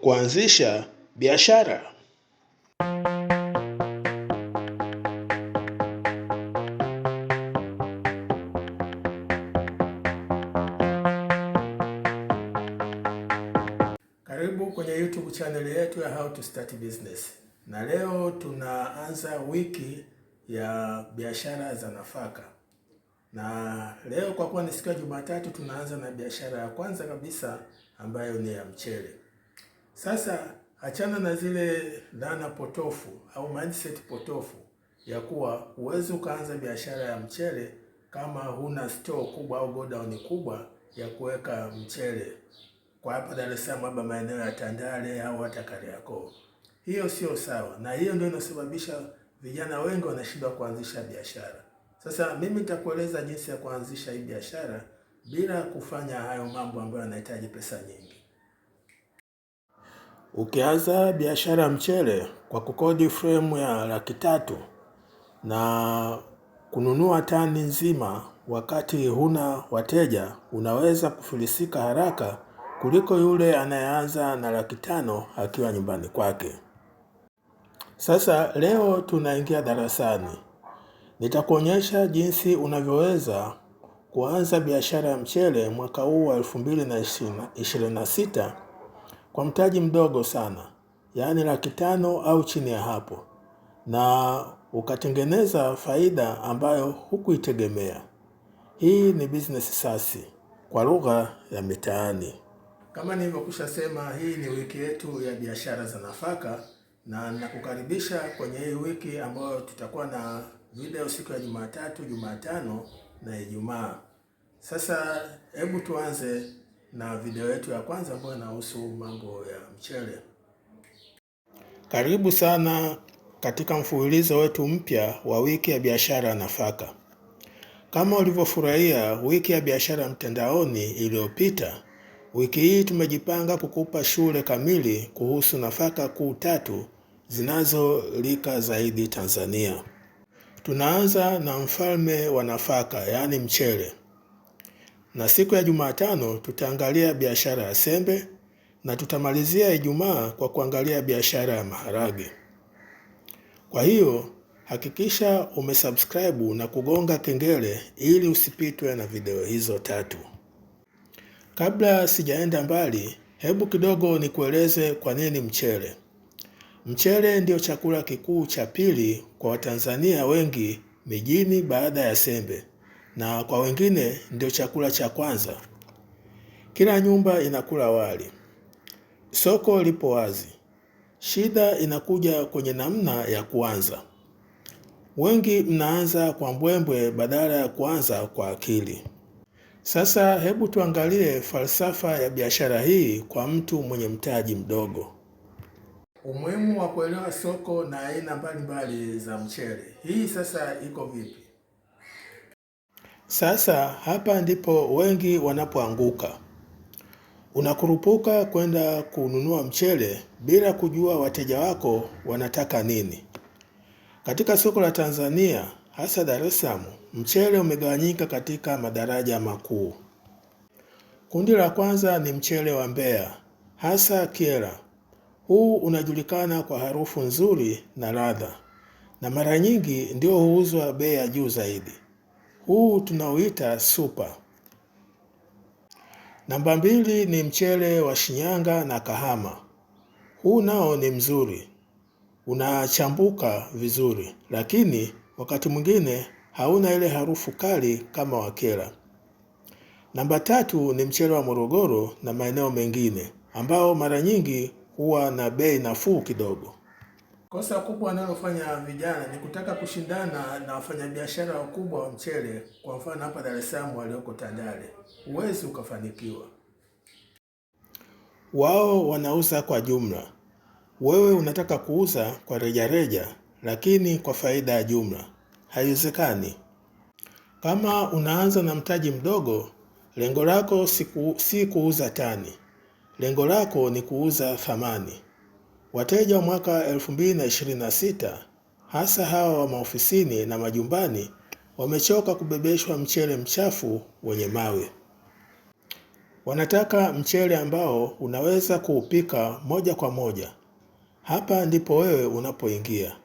Kuanzisha biashara. Karibu kwenye YouTube channel yetu ya How to Start Business. Na leo tunaanza wiki ya biashara za nafaka. Na leo kwa kuwa ni siku ya Jumatatu, tunaanza na biashara ya kwanza kabisa ambayo ni ya mchele. Sasa achana na zile dhana potofu au mindset potofu ya kuwa huwezi ukaanza biashara ya mchele kama huna store kubwa au godown kubwa ya kuweka mchele kwa hapa Dar es Salaam, hapa maeneo ya Tandale au hata Kariakoo. Hiyo sio sawa, na hiyo ndio inasababisha vijana wengi wanashindwa kuanzisha biashara. Sasa mimi nitakueleza jinsi ya kuanzisha hii biashara bila kufanya hayo mambo ambayo yanahitaji pesa nyingi. Ukianza biashara mchele kwa kukodi frame ya 300,000 na kununua tani nzima wakati huna wateja, unaweza kufilisika haraka kuliko yule anayeanza na 500,000 akiwa nyumbani kwake. Sasa leo tunaingia darasani. Nitakuonyesha jinsi unavyoweza kuanza biashara ya mchele mwaka huu wa 2026 kwa mtaji mdogo sana, yaani 500,000 au chini ya hapo, na ukatengeneza faida ambayo hukuitegemea. Hii ni business sasi kwa lugha ya mitaani. Kama nilivyokwisha sema, hii ni wiki yetu ya biashara za nafaka, na nakukaribisha kwenye hii wiki ambayo tutakuwa na video siku ya Jumatatu, Jumatano na Ijumaa. Sasa hebu tuanze na video yetu ya kwanza ambayo inahusu mambo ya mchele. Karibu sana katika mfululizo wetu mpya wa wiki ya biashara ya nafaka. Kama ulivyofurahia wiki ya biashara mtandaoni iliyopita, wiki hii tumejipanga kukupa shule kamili kuhusu nafaka kuu 3 zinazolika zaidi Tanzania. Tunaanza na mfalme wa nafaka, yaani mchele. Na siku ya Jumatano tutaangalia biashara ya sembe, na tutamalizia Ijumaa kwa kuangalia biashara ya maharage. Kwa hiyo hakikisha umesubscribe na kugonga kengele ili usipitwe na video hizo 3. Kabla sijaenda mbali, hebu kidogo nikueleze kwa nini mchele. Mchele ndio chakula kikuu cha pili kwa Watanzania wengi mijini baada ya sembe, na kwa wengine ndio chakula cha kwanza. Kila nyumba inakula wali. Soko lipo wazi. Shida inakuja kwenye namna ya kuanza. Wengi mnaanza kwa mbwembwe badala ya kuanza kwa akili. Sasa hebu tuangalie falsafa ya biashara hii kwa mtu mwenye mtaji mdogo. Umuhimu wa kuelewa soko na aina mbalimbali za mchele. Hii sasa iko vipi? Sasa hapa ndipo wengi wanapoanguka. Unakurupuka kwenda kununua mchele bila kujua wateja wako wanataka nini. Katika soko la Tanzania, hasa Dar es Salaam, mchele umegawanyika katika madaraja makuu. Kundi la kwanza ni mchele wa Mbeya, hasa Kyela. Huu unajulikana kwa harufu nzuri na ladha, na mara nyingi ndio huuzwa bei ya juu zaidi. Huu tunauita super. Namba 2 ni mchele wa Shinyanga na Kahama. Huu nao ni mzuri, unachambuka vizuri, lakini wakati mwingine hauna ile harufu kali kama wa Kyela. Namba 3 ni mchele wa Morogoro na maeneo mengine, ambao mara nyingi huwa na bei nafuu kidogo. Kosa kubwa wanalofanya vijana ni kutaka kushindana na wafanyabiashara wakubwa wa mchele, kwa mfano hapa Dar es Salaam walioko Tandale. Huwezi ukafanikiwa. Wao wanauza kwa jumla. Wewe unataka kuuza kwa rejareja, lakini kwa faida ya jumla. Haiwezekani. Kama unaanza na mtaji mdogo, lengo lako si kuuza tani. Lengo lako ni kuuza thamani. Wateja wa mwaka 2026, hasa hawa wa maofisini na majumbani, wamechoka kubebeshwa mchele mchafu wenye mawe. Wanataka mchele ambao unaweza kuupika moja kwa moja. Hapa ndipo wewe unapoingia.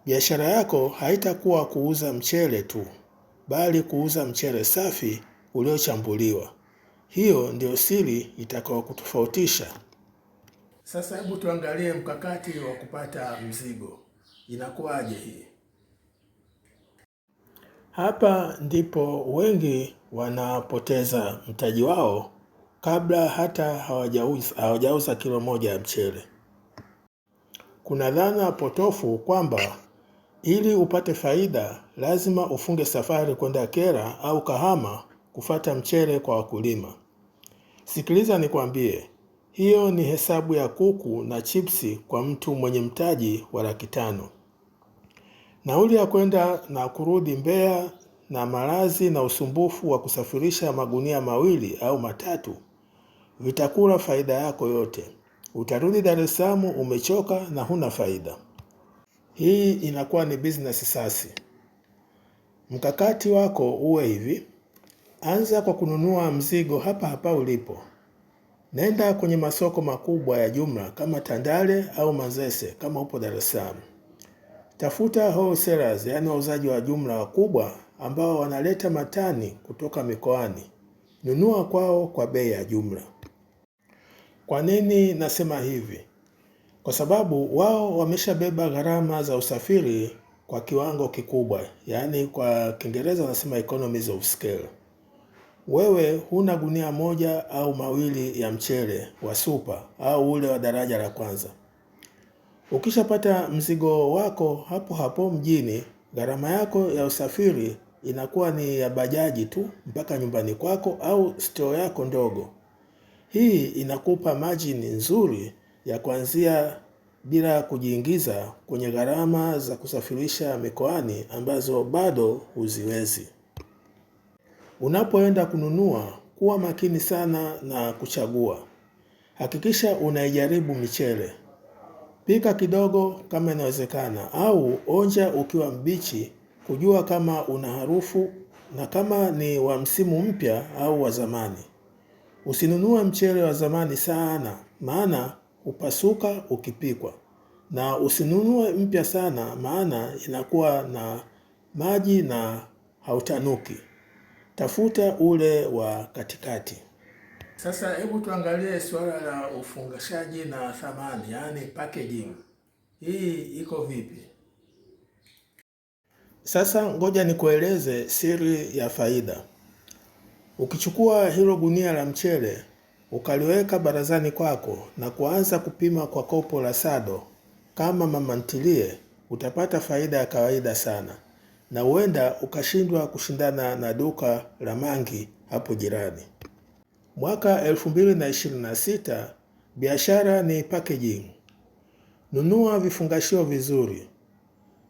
Biashara yako haitakuwa kuuza mchele tu, bali kuuza mchele safi uliochambuliwa. Hiyo ndio siri itakayokutofautisha. Sasa hebu tuangalie mkakati wa kupata mzigo. Inakuwaje hii? Hapa ndipo wengi wanapoteza mtaji wao kabla hata hawajauza kilo moja ya mchele. Kuna dhana potofu kwamba ili upate faida lazima ufunge safari kwenda Kera au Kahama kufata mchele kwa wakulima. Sikiliza nikwambie, hiyo ni hesabu ya kuku na chipsi kwa mtu mwenye mtaji wa Laki5. Nauli ya kwenda na kurudi Mbeya na malazi na usumbufu wa kusafirisha magunia 2 au 3 vitakula faida yako yote. Utarudi Dar es Salaam umechoka na huna faida. Hii inakuwa ni business sasi. Mkakati wako uwe hivi: anza kwa kununua mzigo hapa hapa ulipo. Nenda kwenye masoko makubwa ya jumla kama Tandale au Manzese kama upo Dar es Salaam. Tafuta wholesalers, yaani wauzaji wa jumla wakubwa ambao wanaleta matani kutoka mikoani. Nunua kwao kwa bei ya jumla. Kwa nini nasema hivi? Kwa sababu wao wameshabeba gharama za usafiri kwa kiwango kikubwa, yaani kwa Kiingereza wanasema economies of scale. Wewe huna gunia 1 au 2 ya mchele wa super au ule wa daraja la kwanza. Ukishapata mzigo wako hapo hapo mjini, gharama yako ya usafiri inakuwa ni ya bajaji tu mpaka nyumbani kwako au store yako ndogo. Hii inakupa margin nzuri ya kuanzia bila kujiingiza kwenye gharama za kusafirisha mikoani ambazo bado huziwezi. Unapoenda kununua, kuwa makini sana na kuchagua. Hakikisha unaijaribu michele. Pika kidogo kama inawezekana, au onja ukiwa mbichi kujua kama una harufu na kama ni wa msimu mpya au wa zamani. Usinunue mchele wa zamani sana, maana upasuka ukipikwa. Na usinunue mpya sana, maana inakuwa na maji na hautanuki. Tafuta ule wa katikati. Sasa hebu tuangalie suala la ufungashaji na thamani, yaani packaging. Hii iko vipi? Sasa ngoja nikueleze siri ya faida. Ukichukua hilo gunia la mchele, ukaliweka barazani kwako na kuanza kupima kwa kopo la sado kama mama ntilie, utapata faida ya kawaida sana. Na huenda ukashindwa kushindana na duka la mangi hapo jirani. Mwaka 2026, biashara ni packaging. Nunua vifungashio vizuri.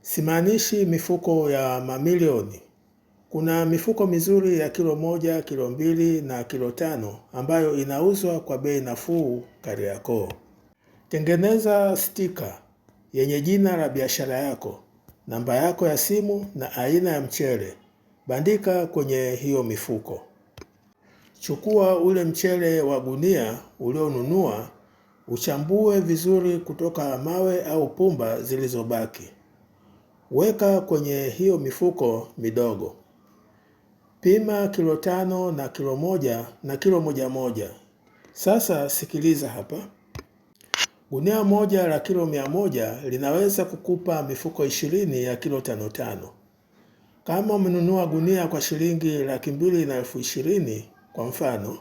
Simaanishi mifuko ya mamilioni. Kuna mifuko mizuri ya kilo 1, kilo 2 na kilo 5 ambayo inauzwa kwa bei nafuu Kariakoo. Tengeneza stika yenye jina la biashara yako, namba yako ya simu na aina ya mchele. Bandika kwenye hiyo mifuko. Chukua ule mchele wa gunia ulionunua, uchambue vizuri kutoka mawe au pumba zilizobaki. Weka kwenye hiyo mifuko midogo. Pima kilo 5 na kilo 1 na kilo 1. Sasa sikiliza hapa. Gunia moja la kilo 100 linaweza kukupa mifuko 20 ya kilo 5. Kama umenunua gunia kwa shilingi 220,000 kwa mfano,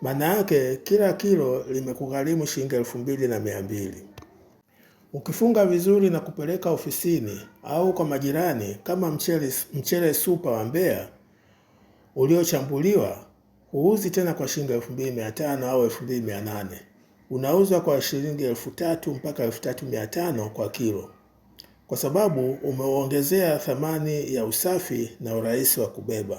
maana yake kila kilo limekugharimu shilingi 2,200. Ukifunga vizuri na kupeleka ofisini au kwa majirani kama mchele super wa Mbeya uliochambuliwa, huuzi tena kwa shilingi 2,500 au 2,800. Unauzwa kwa shilingi 3,000 mpaka 3,500 kwa kilo, kwa sababu umeongezea thamani ya usafi na urahisi wa kubeba.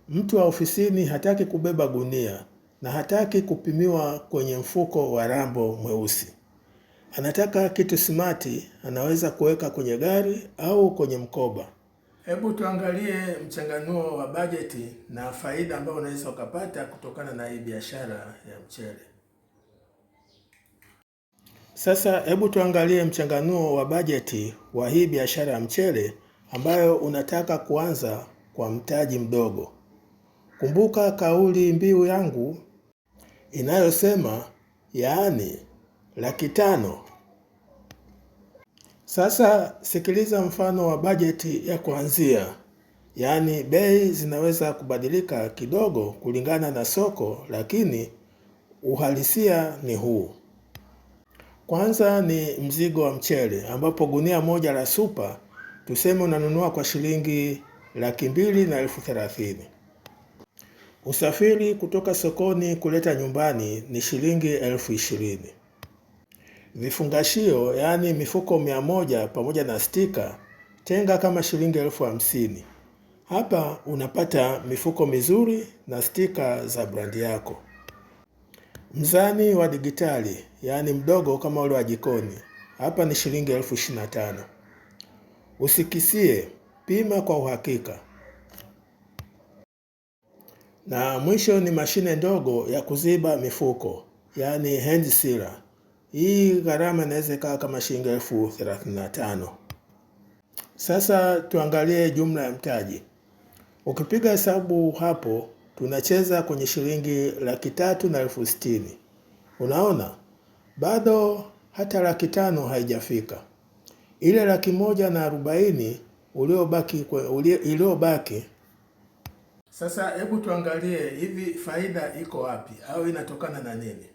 Mtu wa ofisini hataki kubeba gunia na hataki kupimiwa kwenye mfuko wa rambo mweusi. Anataka kitu smart, anaweza kuweka kwenye gari au kwenye mkoba. Hebu tuangalie mchanganuo wa bajeti na faida ambayo unaweza ukapata kutokana na hii biashara ya mchele. Sasa hebu tuangalie mchanganuo wa bajeti wa hii biashara ya mchele ambayo unataka kuanza kwa mtaji mdogo. Kumbuka kauli mbiu yangu inayosema yaani $500,000. Sasa sikiliza mfano wa bajeti ya kuanzia. Yaani bei zinaweza kubadilika kidogo kulingana na soko, lakini uhalisia ni huu. Kwanza ni mzigo wa mchele ambapo gunia moja la super tuseme unanunua kwa shilingi 230,000. Usafiri kutoka sokoni kuleta nyumbani ni shilingi 20,000. Vifungashio yaani mifuko 100 pamoja na stika tenga kama shilingi 50,000. Hapa unapata mifuko mizuri na stika za brandi yako. Mzani wa digitali yaani mdogo kama ule wa jikoni, hapa ni shilingi 25,000. Usikisie, pima kwa uhakika. Na mwisho ni mashine ndogo ya kuziba mifuko yaani hand sealer. Hii gharama inaweza ikawa kama shilingi 35,000. Sasa tuangalie jumla ya mtaji. Ukipiga hesabu hapo tunacheza kwenye shilingi 360,000. Unaona? Bado hata 500,000 haijafika. Ile 140,000 iliyobaki. Sasa hebu tuangalie hivi faida iko wapi au inatokana na nini?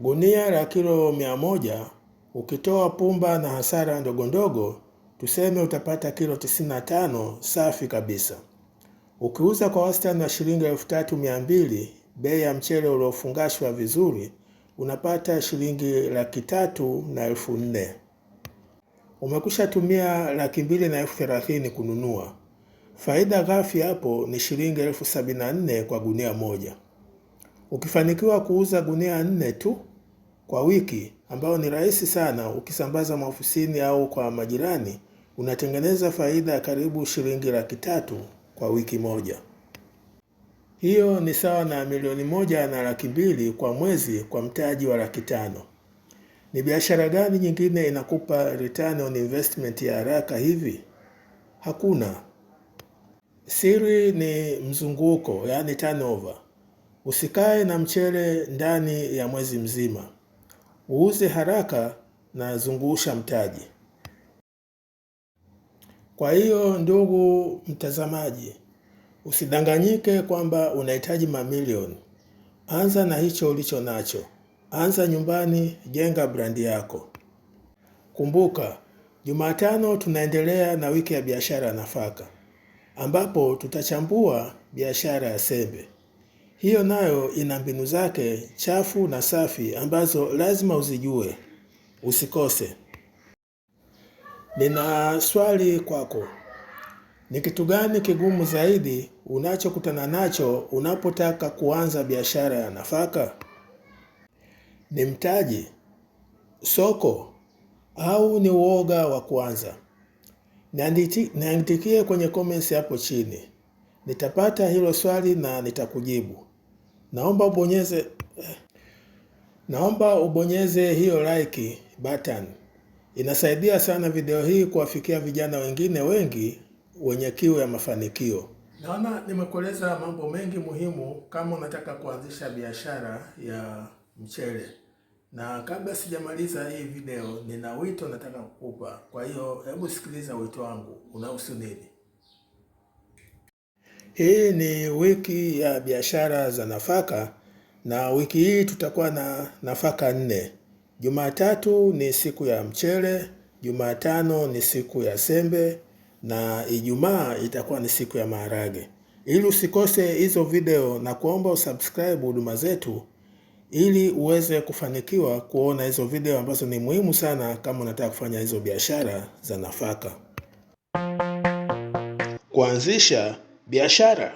Gunia la kilo 100 ukitoa pumba na hasara ndogo ndogo, tuseme utapata kilo 95 safi kabisa. Ukiuza kwa wastani wa shilingi 3,200, bei ya mchele uliofungashwa vizuri unapata shilingi 304,000. Umekwisha tumia 230,000 kununua. Faida ghafi hapo ni shilingi 74,000 kwa gunia moja. Ukifanikiwa kuuza gunia 4 tu kwa wiki, ambao ni rahisi sana ukisambaza maofisini au kwa majirani, unatengeneza faida ya karibu shilingi 300,000 kwa wiki moja. Hiyo ni sawa na 1,200,000 kwa mwezi kwa mtaji wa 500,000. Ni biashara gani nyingine inakupa return on investment ya haraka hivi? Hakuna. Siri ni mzunguko, yaani turnover. Usikae na mchele ndani ya mwezi mzima. Uuze haraka na zungusha mtaji. Kwa hiyo ndugu mtazamaji, usidanganyike kwamba unahitaji mamilioni. Anza na hicho ulicho nacho. Anza nyumbani, jenga brandi yako. Kumbuka, Jumatano tunaendelea na wiki ya biashara ya nafaka, ambapo tutachambua biashara ya sembe. Hiyo nayo ina mbinu zake chafu na safi ambazo lazima uzijue. Usikose. Nina swali kwako. Ni kitu gani kigumu zaidi unachokutana nacho unapotaka kuanza biashara ya nafaka? Ni mtaji, soko, au ni uoga wa kuanza? Niandikie kwenye comments hapo chini. Nitapata hilo swali na nitakujibu. Naomba ubonyeze hiyo like button. Inasaidia sana video hii kuwafikia vijana wengine wengi wenye kiu ya mafanikio. Naona nimekueleza mambo mengi muhimu kama unataka kuanzisha biashara ya mchele. Na kabla sijamaliza hii video, nina wito nataka kukupa. Kwa hiyo hebu sikiliza wito wangu unahusu nini? Hii ni wiki ya biashara za nafaka, na wiki hii tutakuwa na nafaka 4. Jumatatu ni siku ya mchele, Jumatano ni siku ya sembe, na Ijumaa itakuwa ni siku ya maharage. Ili usikose hizo video, na kuomba usubscribe huduma zetu ili uweze kufanikiwa kuona hizo video ambazo ni muhimu sana kama unataka kufanya hizo biashara za nafaka. Kuanzisha biashara.